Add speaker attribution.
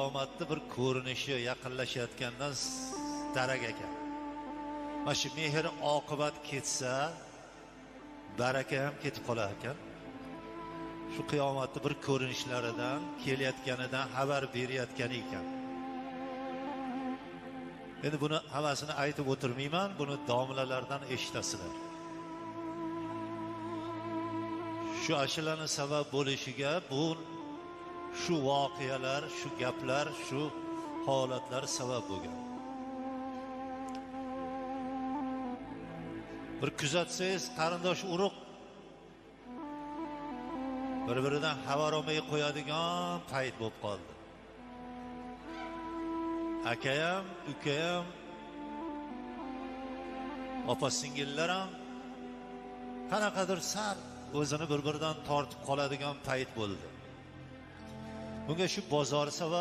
Speaker 1: qiyomatni bir ko'rinishi yaqinlashayotgandan darak ekan. Mana shu mehr oqibat ketsa, baraka ham ketib qolar ekan. Shu qiyomatni bir ko'rinishlaridan, kelayotganidan xabar berayotgan ekan. Endi buni hammasini aytib o'tirmayman, buni domlalardan eshitasizlar. Shu ashulaning sabab bo'lishiga bu shu voqealar, shu gaplar, shu holatlar sabab bo'lgan. Bir kuzatsangiz, qarindosh urug' bir-biridan xabar olmay qo'yadigan payt bo'lib qoldi. Akayam, ukayam, opa-singillar ham qanaqadir sal o'zini bir-biridan tortib qoladigan payt bo'ldi. Bunga shu bozor sabab